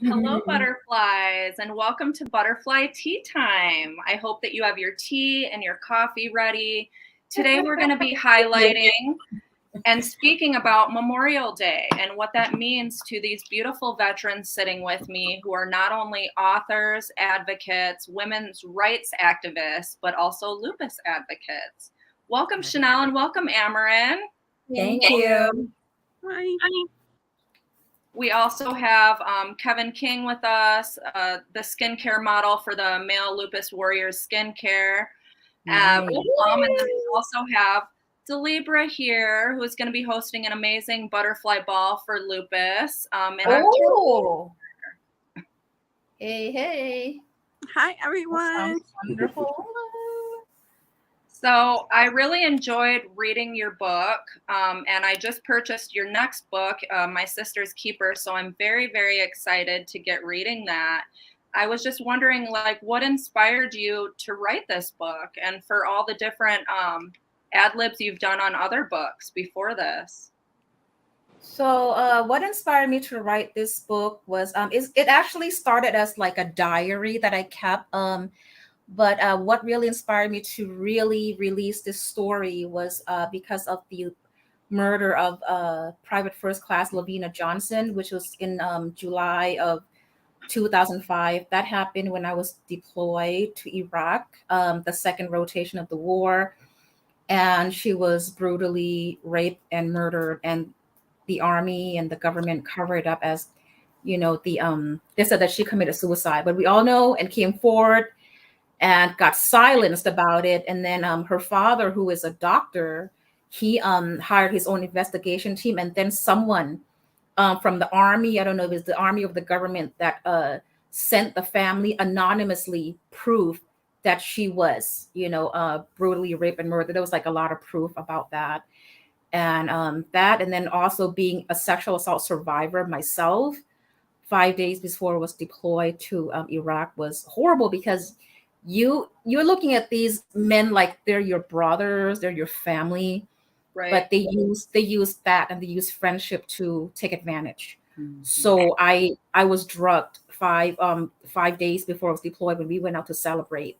Hello, butterflies, and welcome to Butterfly Tea Time. I hope that you have your tea and your coffee ready. Today, we're going to be highlighting and speaking about Memorial Day and what that means to these beautiful veterans sitting with me who are not only authors, advocates, women's rights activists, but also lupus advocates. Welcome, Chanel, and welcome, Amarin. Thank you. Hi. We also have Kevin King with us, the skincare model for the Male Lupus Warriors Skincare. And then we also have Delibra here, who is going to be hosting an amazing butterfly ball for lupus. Hey. Hi, everyone. Wonderful. So I really enjoyed reading your book, and I just purchased your next book, My Sister's Keeper. So I'm very, very excited to get reading that. I was just wondering, what inspired you to write this book, and for all the different ad libs you've done on other books before this? So what inspired me to write this book was it actually started as like a diary that I kept. But what really inspired me to really release this story was because of the murder of Private First Class Lavina Johnson, which was in July of 2005. That happened when I was deployed to Iraq, the second rotation of the war. And she was brutally raped and murdered. And the army and the government covered it up as, they said that she committed suicide. But we all know and came forward and got silenced about it. And then her father, who is a doctor, he hired his own investigation team. And then someone from the army, I don't know if it's the army of the government, that sent the family anonymously proof that she was, brutally raped and murdered. There was like a lot of proof about that. And then also being a sexual assault survivor myself, 5 days before I was deployed to Iraq was horrible, because you're looking at these men like they're your brothers, they're your family, Right. but they use that, and they use friendship to take advantage. So I was drugged 5 days before I was deployed when we went out to celebrate.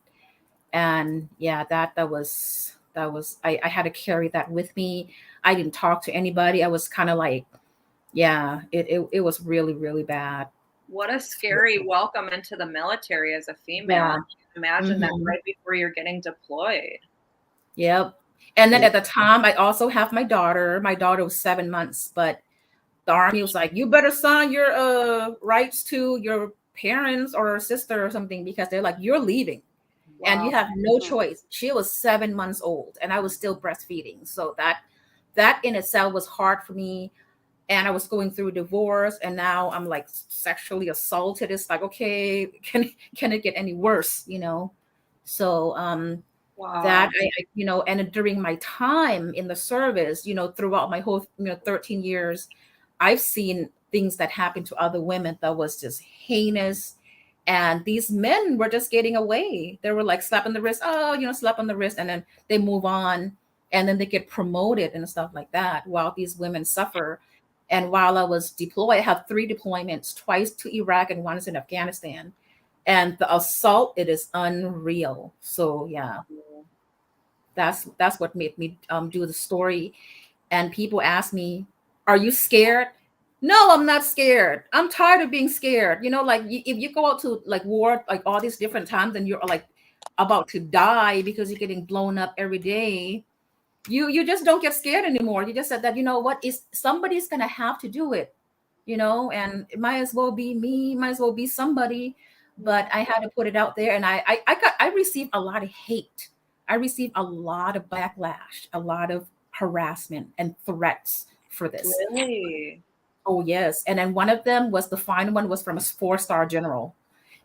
And yeah, that was I had to carry that with me. I didn't talk to anybody. I was kind of like, yeah, it was really, really bad. What a scary welcome into the military as a female. Yeah. Imagine that right before you're getting deployed. Yep. And then at the time, I also have my daughter. My daughter was 7 months, but the army was like, you better sign your rights to your parents or sister or something, because they're like, you're leaving. Wow. And you have no choice. She was 7 months old and I was still breastfeeding. So that in itself was hard for me. And I was going through a divorce, and now I'm like sexually assaulted. It's like, okay, can it get any worse? So Wow. that and during my time in the service, throughout my whole 13 years, I've seen things that happened to other women that was just heinous. And these men were just getting away. They were like slap on the wrist, slap on the wrist, and then they move on, and then they get promoted and stuff like that, while these women suffer. And while I was deployed, I had 3 deployments, twice to Iraq and once in Afghanistan. And the assault, it is unreal. So yeah, that's what made me do the story. And people ask me, are you scared? No, I'm not scared. I'm tired of being scared. If you go out to like war, like all these different times, and you're like about to die because you're getting blown up every day, you just don't get scared anymore. You just said that, somebody's gonna have to do it, and it might as well be me, might as well be somebody. But I had to put it out there, and I received a lot of hate. I received a lot of backlash, a lot of harassment and threats for this. Really? Oh yes. And then one of them was, the final one was from a 4-star general.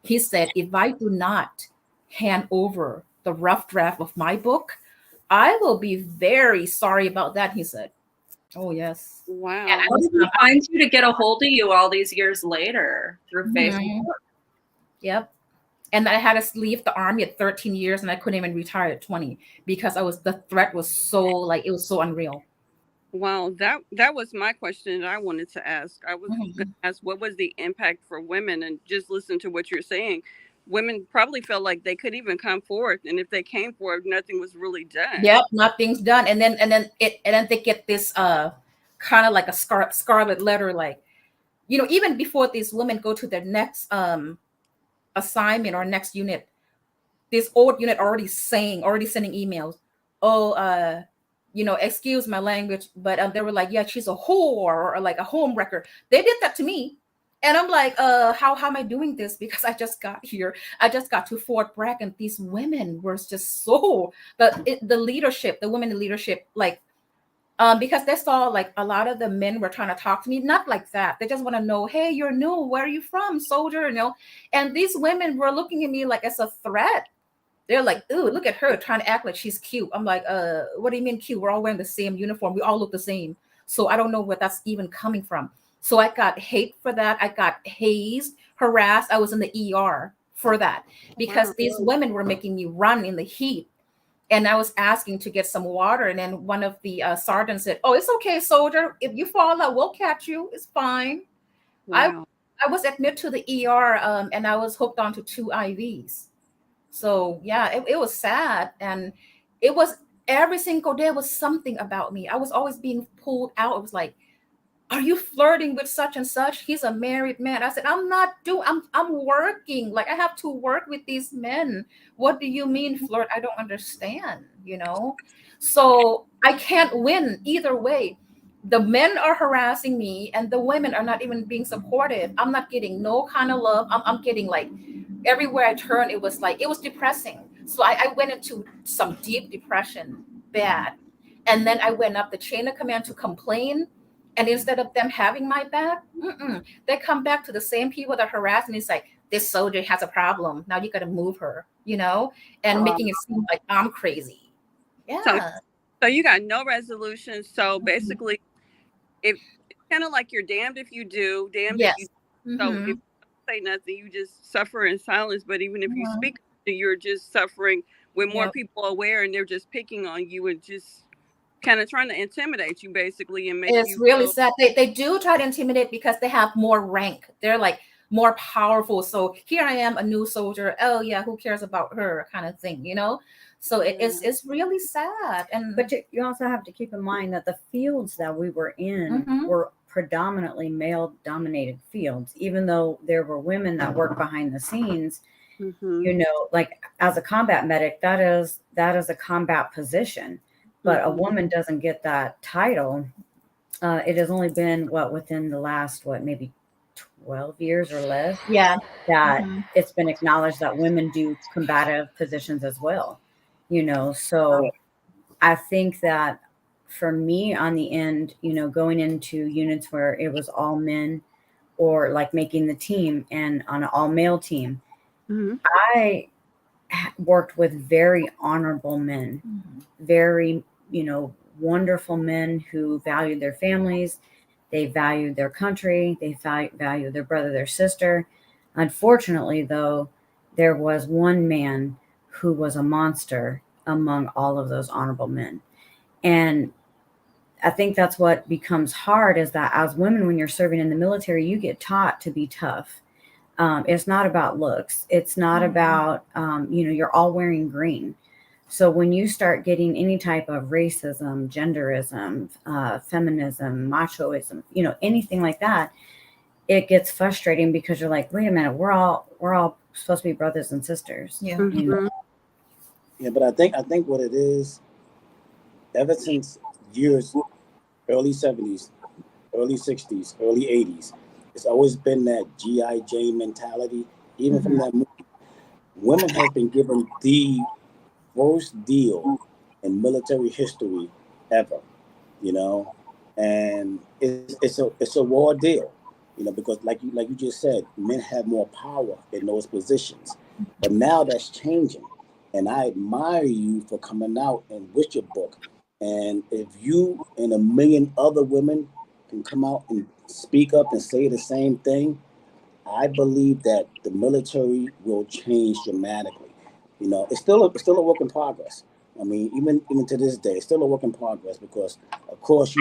He said, if I do not hand over the rough draft of my book, I will be very sorry about that, he said. Oh, yes. Wow. And how did he find you to get a hold of you all these years later? Through Facebook? Yep. And I had to leave the army at 13 years, and I couldn't even retire at 20 because the threat was so, it was so unreal. Wow, that was my question that I wanted to ask. I was going to Mhm. ask what was the impact for women, and just listen to what you're saying. Women probably felt like they could even come forth, and if they came forward, nothing was really done. Yep, nothing's done, and then they get this kind of like a scarlet letter, like, even before these women go to their next assignment or next unit, this old unit already sending emails. Oh, excuse my language, but they were like, yeah, she's a whore, or like a home wrecker. They did that to me. And I'm like, how am I doing this? Because I just got here. I just got to Fort Bragg, and these women were just so the leadership, the women in leadership, like, because they saw like a lot of the men were trying to talk to me, not like that. They just want to know, hey, you're new. Where are you from, soldier? And these women were looking at me like it's a threat. They're like, ooh, look at her trying to act like she's cute. I'm like, what do you mean cute? We're all wearing the same uniform. We all look the same. So I don't know where that's even coming from. So I got hate for that. I got hazed, harassed. I was in the ER for that Wow. because these women were making me run in the heat. And I was asking to get some water. And then one of the sergeants said, oh, it's okay, soldier. If you fall out, we'll catch you. It's fine. I, Wow. I was admitted to the ER, and I was hooked onto 2 IVs. So yeah, it was sad. And it was every single day was something about me. I was always being pulled out. It was like, are you flirting with such and such? He's a married man. I said, I'm working. Like, I have to work with these men. What do you mean flirt? I don't understand. So I can't win either way. The men are harassing me, and the women are not even being supportive. I'm not getting no kind of love. I'm getting like, everywhere I turned, it was like, it was depressing. So I went into some deep depression, bad. And then I went up the chain of command to complain. And instead of them having my back, they come back to the same people that harass me. It's like, this soldier has a problem. Now you got to move her, and making it seem like I'm crazy. So Yeah. so you got no resolution. So basically, if it's kind of like you're damned if you do, damned if you Yes. so if Mm-hmm. you don't say nothing, you just suffer in silence. But even if you Mm-hmm. speak, you're just suffering with more Yeah. people aware, and they're just picking on you and just kind of trying to intimidate you basically and make It's you really feel. sad. They do try to intimidate because they have more rank. They're like more powerful. So here I am, a new soldier. Oh yeah, who cares about her, kind of thing. So it's really sad. And But you also have to keep in mind that the fields that we were in Mhm. were predominantly male dominated fields, even though there were women that worked behind the scenes. Mm-hmm, Like as a combat medic, that is a combat position, but a mm-hmm. woman doesn't get that title. It has only been within the last maybe 12 years or less Yeah. that Mhm. it's been acknowledged that women do combative positions as well. So I think that for me on the end, going into units where it was all men, or like making the team and on an all male team, Mm-hmm. I worked with very honorable men, Mhm. very, wonderful men who valued their families. They valued their country. They valued their brother, their sister. Unfortunately, though, there was one man who was a monster among all of those honorable men. And I think that's what becomes hard, is that as women, when you're serving in the military, you get taught to be tough. It's not about looks. It's not Mhm. about, you're all wearing green. So when you start getting any type of racism, genderism, feminism, machoism, anything like that, it gets frustrating because you're like, wait a minute, we're all supposed to be brothers and sisters. Yeah. Mm-hmm. Yeah, but I think what it is, ever since years early 70s, early 60s, early 80s, it's always been that GI Jane mentality. Even from Mhm. that movie, women has been given the worst deal in military history ever. You know, and it's a raw deal. Because like you just said, men have more power in those positions, but now that's changing, and I admire you for coming out and with your book. And if you and a million other women can come out and speak up and say the same thing, I believe that the military will change dramatically. It's still a work in progress, I mean, even to this day, it's still a work in progress because, of course,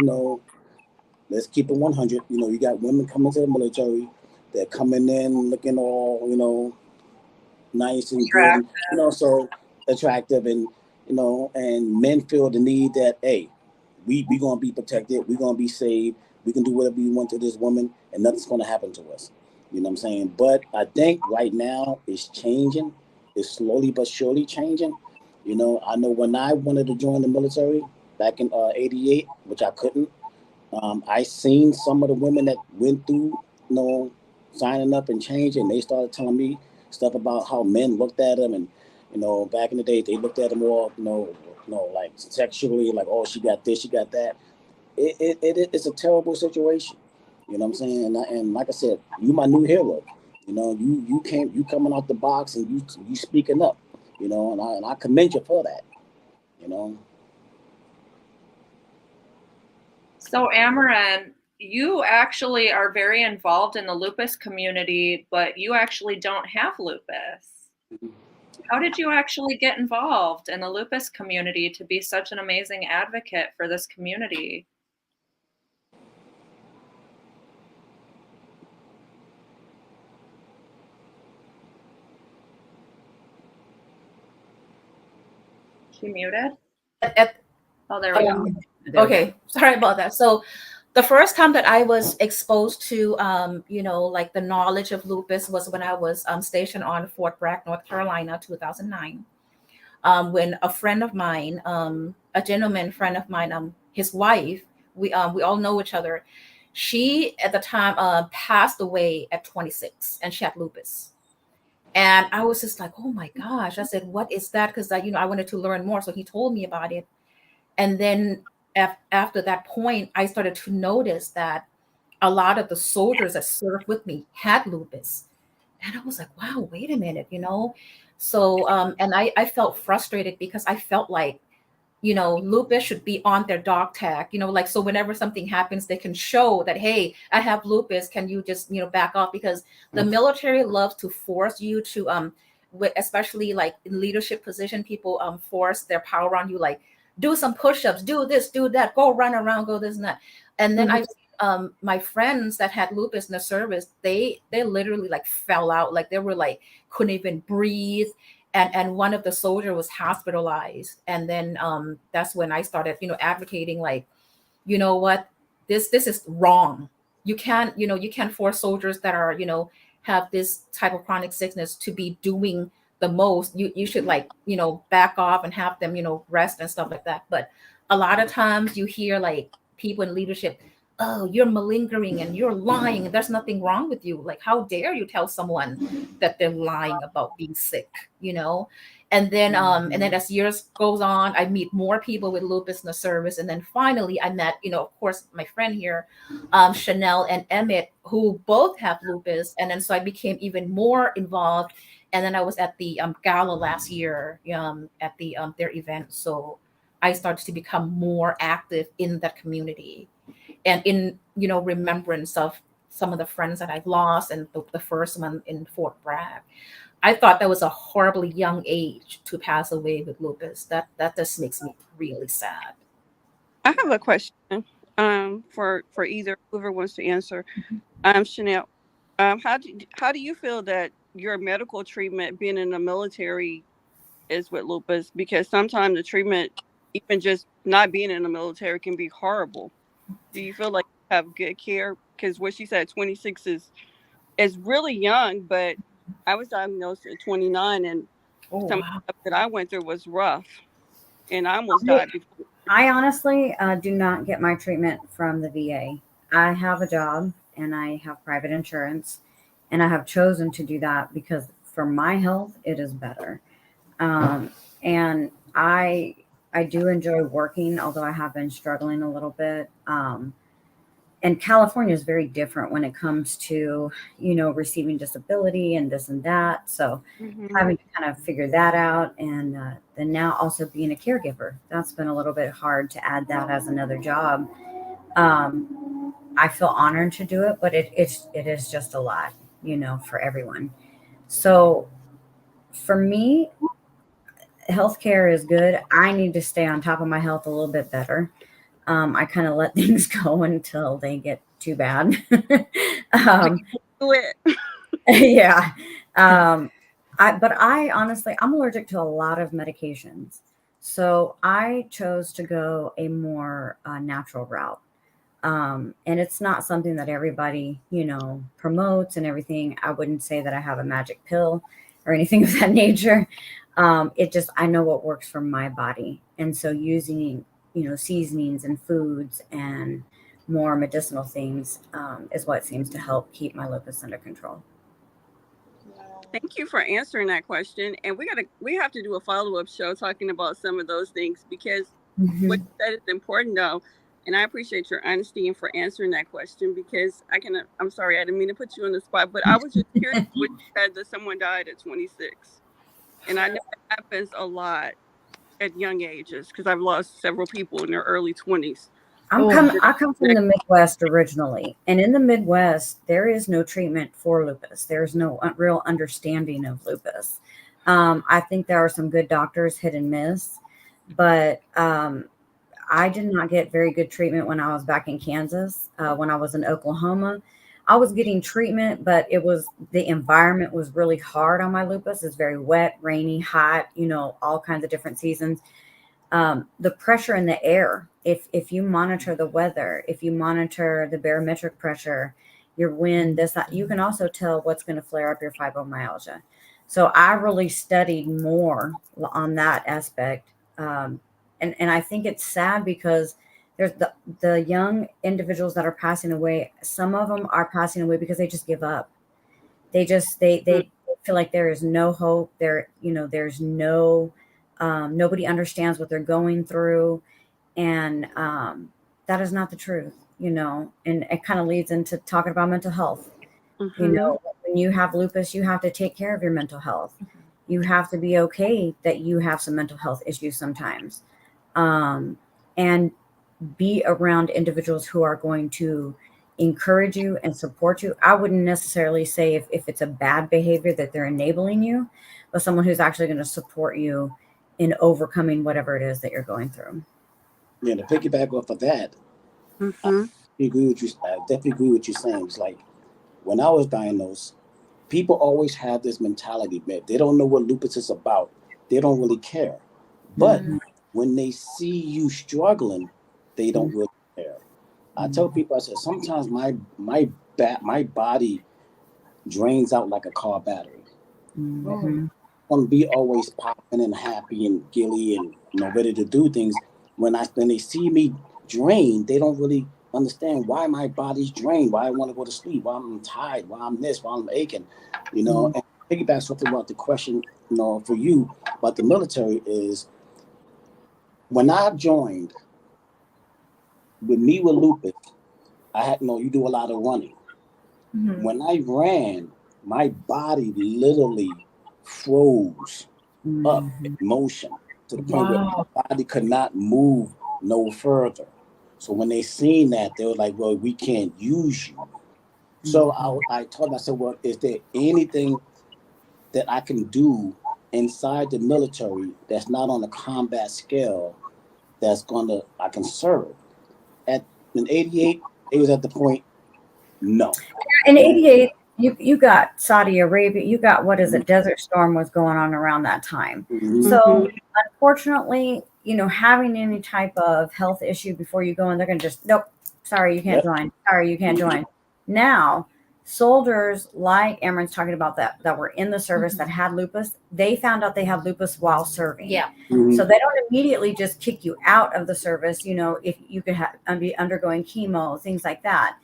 let's keep it 100. You got women coming to the military. They're coming in looking all, nice and good, and, so attractive, and and men feel the need that, hey, we gonna be protected, we gonna be saved, we can do whatever we want to this woman, and nothing's gonna happen to us. You know what I'm saying? But I think right now it's changing. It's slowly but surely changing. I know when I wanted to join the military back in '88, which I couldn't. I seen some of the women that went through, signing up and changing. They started telling me stuff about how men looked at them, and back in the day, they looked at them all, like sexually, like, oh, she got this, she got that. It's a terrible situation. You know what I'm saying? And like I said, you my new hero. You coming out the box and you speaking up. And I commend you for that. You know. So, Amarin, you actually are very involved in the lupus community, but you actually don't have lupus. How did you actually get involved in the lupus community to be such an amazing advocate for this community? She muted? Oh, there we go. Okay, sorry about that. So the first time that I was exposed to, like the knowledge of lupus was when I was stationed on Fort Bragg, North Carolina, 2009. When a friend of mine, a gentleman friend of mine, his wife, we all know each other. She at the time passed away at 26, and she had lupus. And I was just like, oh my gosh! I said, what is that? Because I wanted to learn more. So he told me about it, and then after that point, I started to notice that a lot of the soldiers that served with me had lupus. And I was like, wow, wait a minute, So, and I felt frustrated because I felt like, lupus should be on their dog tag, like, so whenever something happens, they can show that, hey, I have lupus. Can you just, back off? Because the military loves to force you to, especially like in leadership position, people force their power on you, like, do some push-ups, do this, do that, go run around, go this and that. And then my friends that had lupus in the service, they literally like fell out, like they were like couldn't even breathe, and one of the soldiers was hospitalized. And then that's when I started advocating, like, what, this is wrong. You can't force soldiers that are have this type of chronic sickness to be doing the most. You should, like, back off and have them rest and stuff like that. But a lot of times you hear like people in leadership, oh, you're malingering and you're lying. There's nothing wrong with you. Like, how dare you tell someone that they're lying about being sick, And then as years goes on, I meet more people with lupus in the service. And then finally I met, of course, my friend here, Chanel and Emmett, who both have lupus. And then so I became even more involved. And then I was at the gala last year at the their event. So I started to become more active in that community, and in remembrance of some of the friends that I've lost, and the first one in Fort Bragg. I thought that was a horribly young age to pass away with lupus. That just makes me really sad. I have a question for either whoever wants to answer. Chanel, how do you feel that your medical treatment being in the military is with lupus? Because sometimes the treatment, even just not being in the military, can be horrible. Do you feel like you have good care? Because what she said, 26 is really young, but I was diagnosed at 29, and some of the stuff that I went through was rough, and I almost died before. I honestly do not get my treatment from the VA. I have a job and I have private insurance, and I have chosen to do that because for my health, it is better. And I do enjoy working, although I have been struggling a little bit. And California is very different when it comes to, receiving disability and this and that. So having to kind of figure that out. And then now also being a caregiver, that's been a little bit hard to add that as another job. I feel honored to do it, but it is just a lot, for everyone. So for me, healthcare is good. I need to stay on top of my health a little bit better. I kind of let things go until they get too bad. Do it. Yeah. But I honestly, I'm allergic to a lot of medications. So I chose to go a more natural route. And it's not something that everybody, promotes and everything. I wouldn't say that I have a magic pill or anything of that nature. I know what works for my body. And so using, seasonings and foods and more medicinal things is what seems to help keep my lupus under control. Thank you for answering that question. And we have to do a follow-up show talking about some of those things, because what you said is important though. And I appreciate your honesty and for answering that question, because I'm sorry, I didn't mean to put you on the spot, but I was just curious when you said that someone died at 26. And I know it happens a lot at young ages, because I've lost several people in their early 20s. I come from the Midwest originally, and in the Midwest, there is no treatment for lupus. There's no real understanding of lupus. I think there are some good doctors, hit and miss, but I did not get very good treatment when I was back in Kansas. When I was in Oklahoma, I was getting treatment, but the environment was really hard on my lupus. It's very wet, rainy, hot, all kinds of different seasons. The pressure in the air, if you monitor the weather, if you monitor the barometric pressure, your wind, you can also tell what's going to flare up your fibromyalgia. So I really studied more on that aspect. And I think it's sad because there's the young individuals that are passing away. Some of them are passing away because they just give up. They feel like there is no hope. There's no, nobody understands what they're going through. And that is not the truth, and it kind of leads into talking about mental health. When you have lupus, you have to take care of your mental health. You have to be okay that you have some mental health issues sometimes, and be around individuals who are going to encourage you and support you. I wouldn't necessarily say if it's a bad behavior that they're enabling you, but someone who's actually going to support you in overcoming whatever it is that you're going through. Yeah, to piggyback off of that, I agree with you. I definitely agree with you saying. It's like when I was diagnosed, people always have this mentality that they don't know what lupus is about. They don't really care. But when they see you struggling, they don't really care. I tell people, I said, sometimes my body drains out like a car battery. I want to be always popping and happy and gilly and ready to do things. When they see me drained, they don't really understand why my body's drained, why I want to go to sleep, why I'm tired, why I'm this, why I'm aching, And piggyback something about the question, for you about the military is when I joined with lupus, I had you do a lot of running. When I ran, my body literally froze up in motion to the point where my body could not move no further. So when they seen that, they were like, well, we can't use you. So I told them, I said, well, is there anything that I can do inside the military that's not on a combat scale I can serve? In 88, it was at the point, no. In 88, you got Saudi Arabia, you got, what is it, Desert Storm was going on around that time. So unfortunately, having any type of health issue before you go in, they're going to just, nope, sorry, you can't join. Sorry, you can't join. Now, soldiers like Amarin's talking about that were in the service that had lupus, they found out they had lupus while serving. Yeah. So they don't immediately just kick you out of the service, if you could be undergoing chemo, things like that.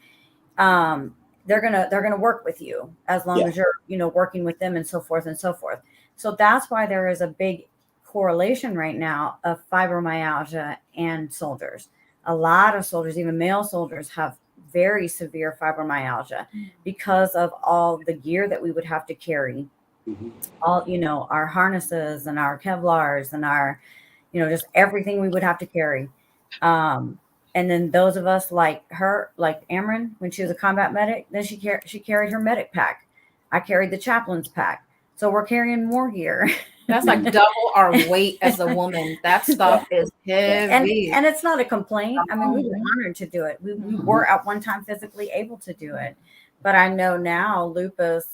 They're gonna work with you as long as you're working with them and so forth and so forth. So that's why there is a big correlation right now of fibromyalgia and soldiers. A lot of soldiers, even male soldiers, have very severe fibromyalgia because of all the gear that we would have to carry, all our harnesses and our Kevlars and our just everything we would have to carry. And then those of us like her, like Amarin, when she was a combat medic, then she carried her medic pack. I carried the chaplain's pack. So we're carrying more gear. That's like double our weight as a woman. That stuff is heavy. And it's not a complaint. I mean, we were honored to do it. We were at one time physically able to do it. But I know now lupus,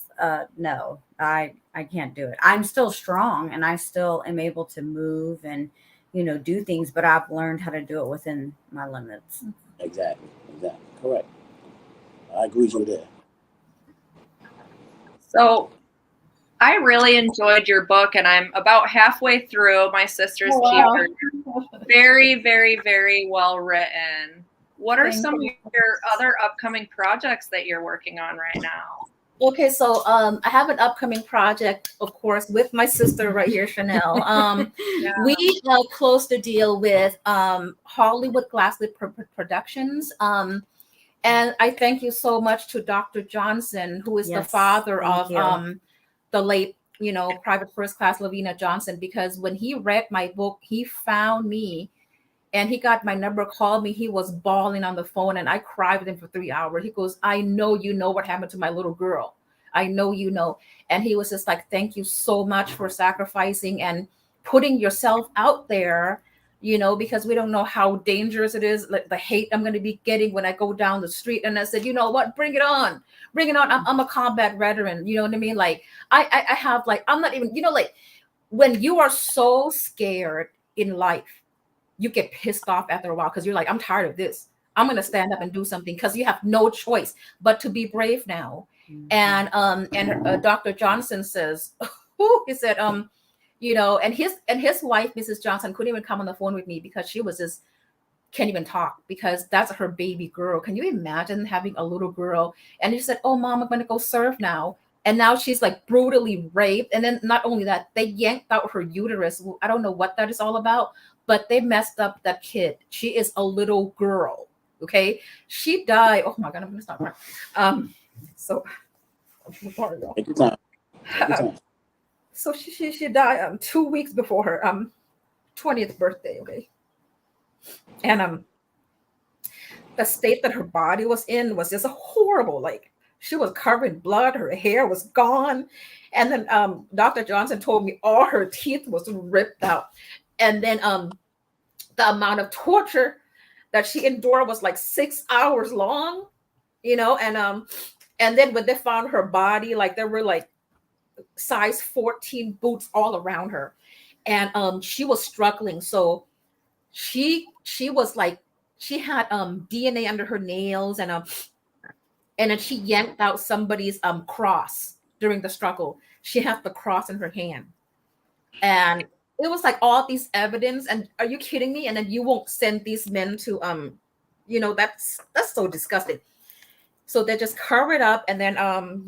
no, I can't do it. I'm still strong and I still am able to move and, do things, but I've learned how to do it within my limits. Exactly. Correct. I agree with you there. So I really enjoyed your book, and I'm about halfway through. My sister's keeper. Very, very, very well written. What are some of your other upcoming projects that you're working on right now? Okay, so I have an upcoming project, of course, with my sister right here, Chanel. We closed the deal with Hollywood Glassley Productions. And I thank you so much to Dr. Johnson, who is the father of the late, Private First Class Lavina Johnson, because when he read my book, he found me and he got my number, called me. He was bawling on the phone and I cried with him for 3 hours. He goes, I know you know what happened to my little girl. I know you know. And he was just like, thank you so much for sacrificing and putting yourself out there, because we don't know how dangerous it is, like the hate I'm going to be getting when I go down the street. And I said, you know what, bring it on. I'm a combat veteran. You know what I mean? Like I have like, I'm not even, like when you are so scared in life, you get pissed off after a while because you're like, I'm tired of this. I'm going to stand up and do something because you have no choice but to be brave now. And Dr. Johnson says, he said, and his wife, Mrs. Johnson, couldn't even come on the phone with me because she was just can't even talk because that's her baby girl. Can you imagine having a little girl? And he said, oh, mom, I'm going to go serve now. And now she's like brutally raped. And then not only that, they yanked out her uterus. I don't know what that is all about, but they messed up that kid. She is a little girl. Okay. She died. Oh my God, I'm going to stop crying. So sorry, y'all. Take your time. Take your time. So she died 2 weeks before her 20th birthday. Okay. And the state that her body was in was just horrible. Like she was covered in blood, her hair was gone. And then Dr. Johnson told me all her teeth was ripped out. And then the amount of torture that she endured was like 6 hours long, and then when they found her body, like there were like size 14 boots all around her. And she was struggling. So she was like, she had DNA under her nails, and then she yanked out somebody's cross during the struggle. She had the cross in her hand. And it was like all these evidence. And are you kidding me? And then you won't send these men to that's so disgusting. So they just cover it up, and then and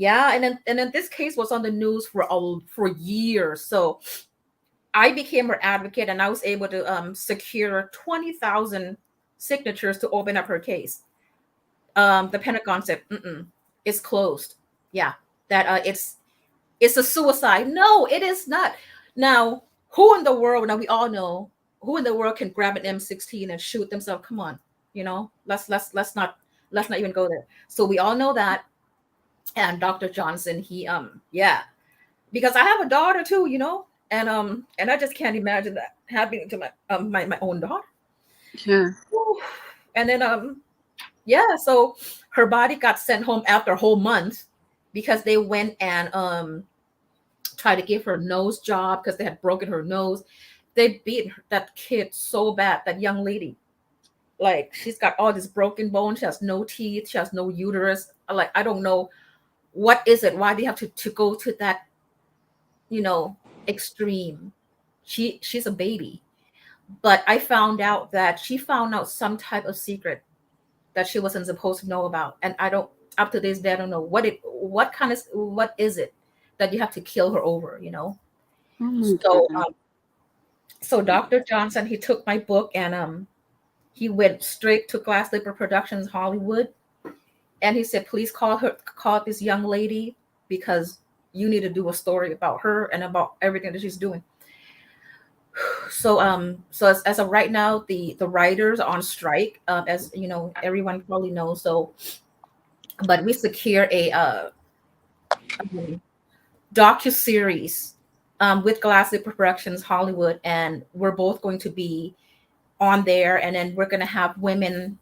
then this case was on the news for years. So I became her advocate, and I was able to secure 20,000 signatures to open up her case. The Pentagon said, it's closed. Yeah, that it's a suicide. No, it is not. Now, who in the world? Now we all know who in the world can grab an M16 and shoot themselves. Come on, let's not even go there. So we all know that. And Dr. Johnson, he because I have a daughter too, and I just can't imagine that happening to my own daughter. Yeah. And then so her body got sent home after a whole month because they went and tried to give her a nose job because they had broken her nose. They beat that kid so bad, that young lady. Like she's got all this broken bone. She has no teeth. She has no uterus. Like, I don't know what is it. Why do you have to go to that, extreme? She's a baby. But I found out that she found out some type of secret that she wasn't supposed to know about. And I don't, up to this day, I don't know what is it that you have to kill her over, So Dr. Johnson, he took my book and he went straight to Glassley Productions Hollywood, and he said, please call this young lady because you need to do a story about her and about everything that she's doing. So as of right now, the writers are on strike, as everyone probably knows. So, but we secure docu-series with Glasgow Productions Hollywood, and we're both going to be on there, and then we're going to have women,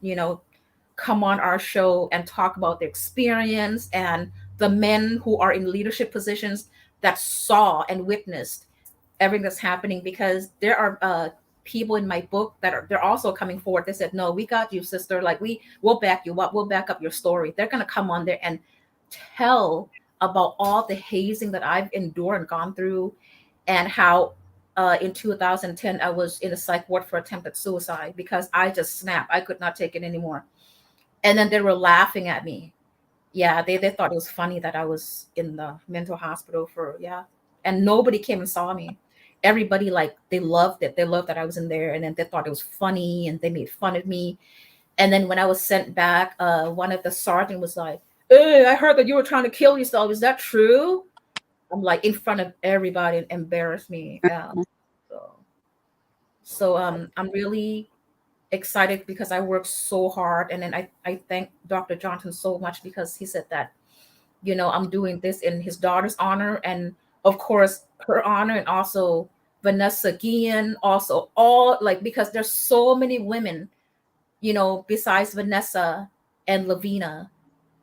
come on our show and talk about their experience, and the men who are in leadership positions that saw and witnessed everything that's happening, because there are people in my book that they're also coming forward. They said, no, we got you, sister. Like, we'll back you up. We'll back up your story. They're going to come on there and tell about all the hazing that I've endured and gone through, and how in 2010 I was in a psych ward for attempted suicide because I just snapped. I could not take it anymore. And then they were laughing at me. Yeah, they thought it was funny that I was in the mental hospital for, yeah. And nobody came and saw me. Everybody, like, they loved it. They loved that I was in there, and then they thought it was funny, and they made fun of me. And then when I was sent back, one of the sergeant was like, "Hey, I heard that you were trying to kill yourself. Is that true?" I'm like, in front of everybody, and embarrassed me. I'm really excited because I worked so hard. And then I thank Dr. Johnson so much, because he said that, I'm doing this in his daughter's honor, and of course her honor, and also Vanessa Guillen, also all, like, because there's so many women, besides Vanessa and Lavina,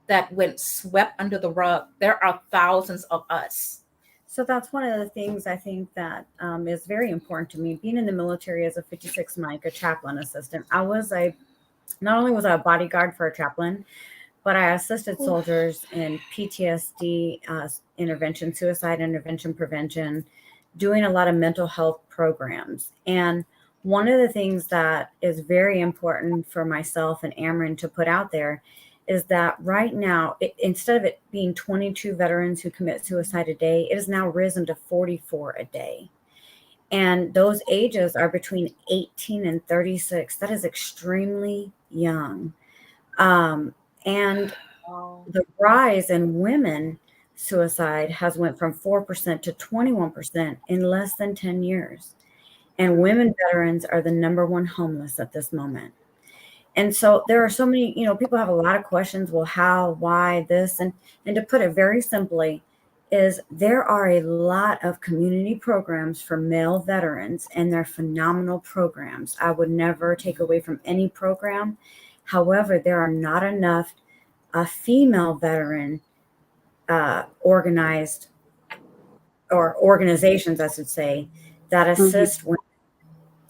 that went swept under the rug. There are thousands of us. So that's one of the things I think that is very important to me. Being in the military as a 56 Mike, a chaplain assistant, not only was I a bodyguard for a chaplain, but I assisted soldiers in PTSD intervention, suicide intervention, prevention, doing a lot of mental health programs. And one of the things that is very important for myself and Amarin to put out there is that right now, instead of it being 22 veterans who commit suicide a day, it has now risen to 44 a day. And those ages are between 18 and 36. That is extremely young. And the rise in women suicide has went from 4% to 21% in less than 10 years. And women veterans are the number one homeless at this moment. And so there are so many, people have a lot of questions. Well, how, why, this? And to put it very simply, is there are a lot of community programs for male veterans, and they're phenomenal programs. I would never take away from any program. However, there are not enough female veteran organized, or organizations, I should say, that assist women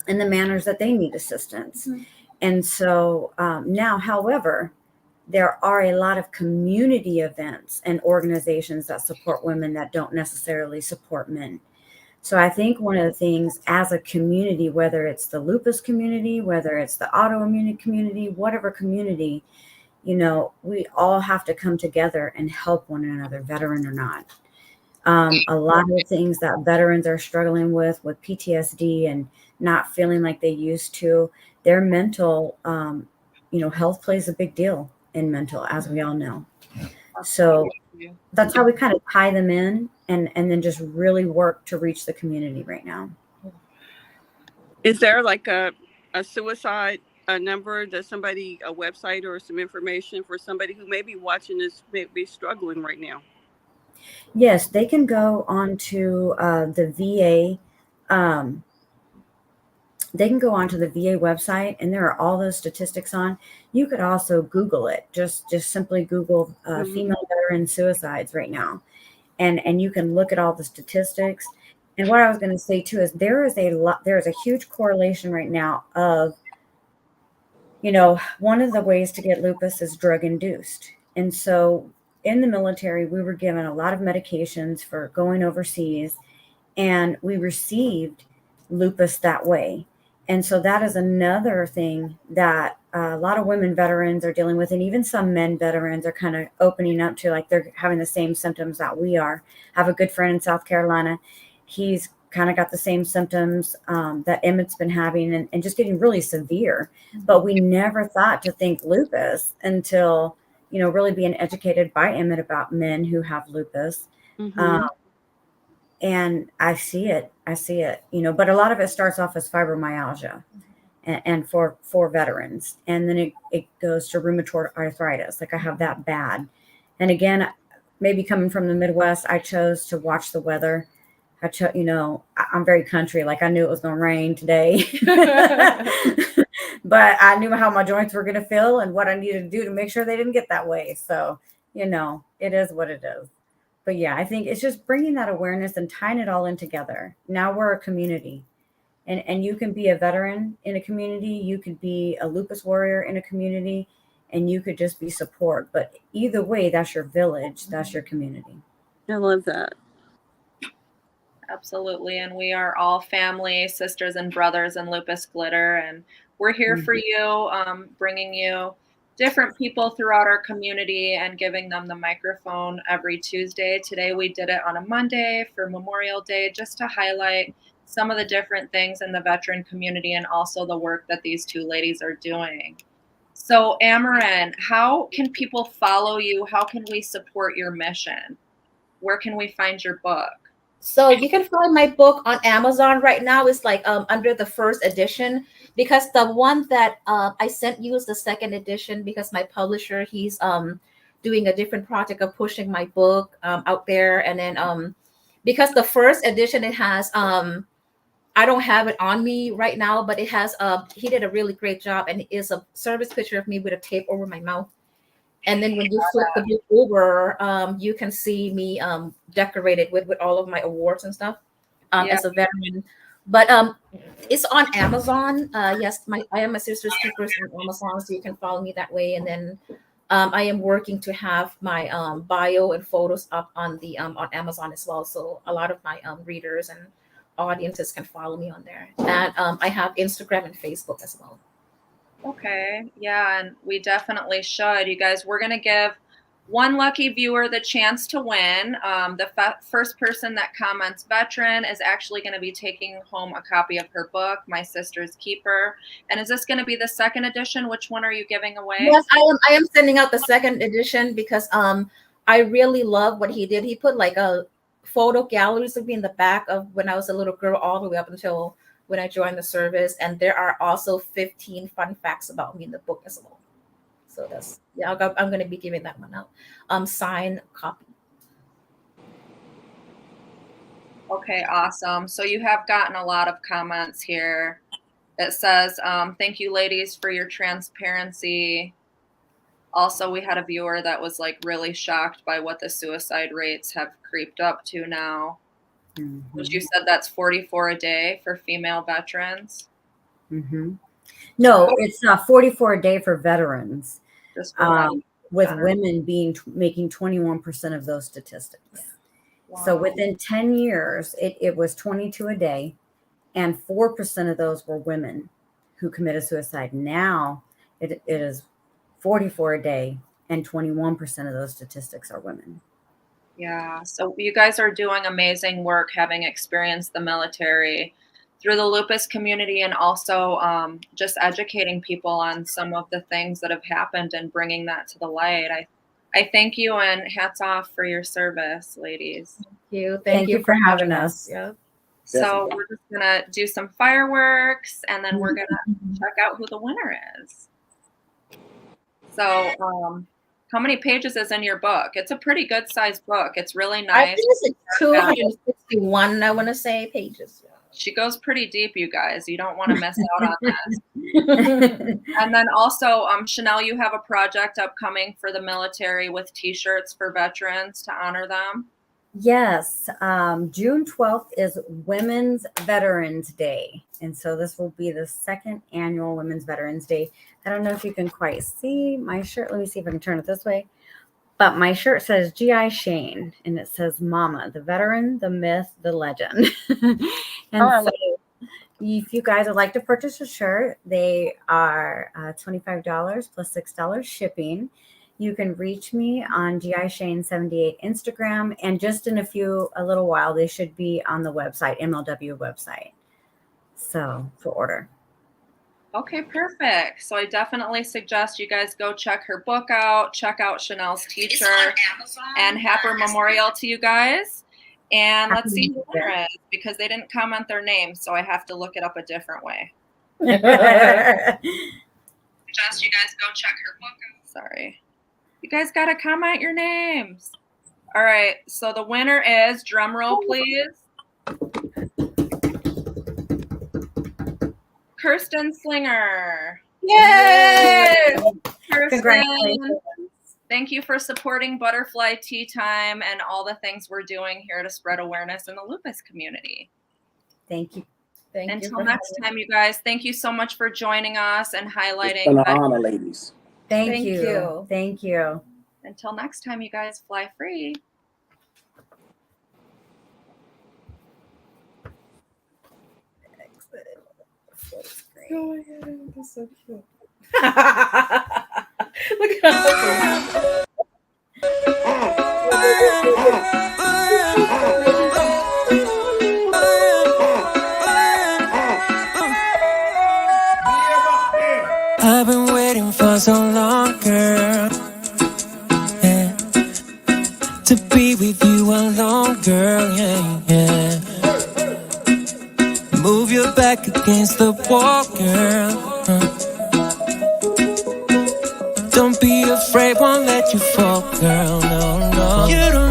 in the manners that they need assistance. Mm-hmm. And so now, however, there are a lot of community events and organizations that support women that don't necessarily support men. So I think one of the things as a community, whether it's the lupus community, whether it's the autoimmune community, whatever community, we all have to come together and help one another, veteran or not. A lot of the things that veterans are struggling with PTSD and not feeling like they used to, their mental, health plays a big deal in mental, as we all know. So that's how we kind of tie them in, and then just really work to reach the community right now. Is there like a suicide number, that somebody, a website or some information for somebody who may be watching this, may be struggling right now? Yes, they can go onto the VA. They can go onto the VA website, and there are all those statistics on. You could also Google it. Just simply Google female veteran suicides right now, and you can look at all the statistics. And what I was going to say too is there is a huge correlation right now of, one of the ways to get lupus is drug induced. And so in the military, we were given a lot of medications for going overseas, and we received lupus that way. And so that is another thing that a lot of women veterans are dealing with, and even some men veterans are kind of opening up to, like, they're having the same symptoms that we are. I have a good friend in South Carolina. He's kind of got the same symptoms that Emmett's been having, and just getting really severe. But we never thought to think lupus until, really being educated by Emmett about men who have lupus. And I see it, but a lot of it starts off as fibromyalgia and for veterans. And then it goes to rheumatoid arthritis. Like, I have that bad. And again, maybe coming from the Midwest, I chose to watch the weather. I'm very country. Like I knew it was going to rain today, but I knew how my joints were going to feel and what I needed to do to make sure they didn't get that way. So, it is what it is. But yeah, I think it's just bringing that awareness and tying it all in together. Now we're a community, and you can be a veteran in a community. You could be a lupus warrior in a community, and you could just be support. But either way, that's your village. That's your community. I love that. Absolutely. And we are all family, sisters and brothers in Lupus Glitter. And we're here for you, bringing you different people throughout our community and giving them the microphone every Tuesday. Today we did it on a Monday for Memorial Day, just to highlight some of the different things in the veteran community and also the work that these two ladies are doing. So Amarin, how can people follow you? How can we support your mission? Where can we find your book? So you can find my book on Amazon right now. It's like under the first edition, because the one that I sent you is the second edition, because my publisher, he's doing a different project of pushing my book out there. And then because the first edition, it has I don't have it on me right now, but it has he did a really great job, and it is a service picture of me with a tape over my mouth. And then when you flip the book over, you can see me decorated with all of my awards and stuff as a veteran. But it's on Amazon. Yes, I am a Sister's Keepers on Amazon, so you can follow me that way. And then I am working to have my bio and photos up on the on Amazon as well, so a lot of my readers and audiences can follow me on there. And I have Instagram and Facebook as well. Okay. Yeah, and we definitely should. You guys, we're going to give one lucky viewer the chance to win. The first person that comments veteran is actually going to be taking home a copy of her book, My Sister's Keeper. And is this going to be the second edition? Which one are you giving away? Yes, I am sending out the second edition because I really love what he did. He put like a photo galleries of me in the back of when I was a little girl all the way up until when I joined the service, and there are also 15 fun facts about me in the book as well. So that's I'm going to be giving that one out. Signed copy. Okay, awesome. So you have gotten a lot of comments here. It says, "Thank you, ladies, for your transparency." Also, we had a viewer that was like really shocked by what the suicide rates have creeped up to now. Which you said that's 44 a day for female veterans. No, it's 44 a day for veterans. Just for with women making 21% of those statistics. Wow. So within 10 years, it was 22 a day, and 4% of those were women who committed suicide. Now it is 44 a day, and 21% of those statistics are women. Yeah, so you guys are doing amazing work, having experienced the military through the lupus community, and also just educating people on some of the things that have happened and bringing that to the light. I thank you, and hats off for your service, ladies. Thank you. Thank you for having us. Yeah. So we're just gonna do some fireworks, and then we're gonna check out who the winner is. So how many pages is in your book? It's a pretty good sized book. It's really nice. I think it's 261, I want to say, pages. She goes pretty deep, you guys. You don't want to miss out on this. And then also, Chanel, you have a project upcoming for the military with T-shirts for veterans to honor them. Yes. June 12th is Women's Veterans Day. And so this will be the second annual Women's Veterans Day. I don't know if you can quite see my shirt. Let me see if I can turn it this way. But my shirt says G.I. Shane, and it says Mama, the veteran, the myth, the legend. And so if you guys would like to purchase a shirt, they are $25 plus $6 shipping. You can reach me on GI Shane 78 Instagram, and just in a little while, they should be on the website, MLW website. So for order. Okay, perfect. So I definitely suggest you guys go check her book out, check out Chanel's T-shirt, and happy Memorial to you guys. And let's see who the winner is, because they didn't comment their name, so I have to look it up a different way. Suggest you guys go check her book out. Sorry. You guys got to comment your names. All right, so the winner is, drum roll please, Kirsten Slinger. Yay! Kirsten, Congratulations. thank you for supporting Butterfly Tea Time and all the things we're doing here to spread awareness in the lupus community. Thank you. Thank you. Until next time, you guys, thank you so much for joining us and It's highlighting. been an honor, ladies. Thank Thank you. you. Thank you. Until next time, you guys, fly free. Oh my God, that's so cute. Look at her. I've been waiting for so long, girl, yeah, to be with you alone, girl, yeah, yeah. Move your back against the wall, girl. Don't be afraid, won't let you fall, girl, no, no. You don't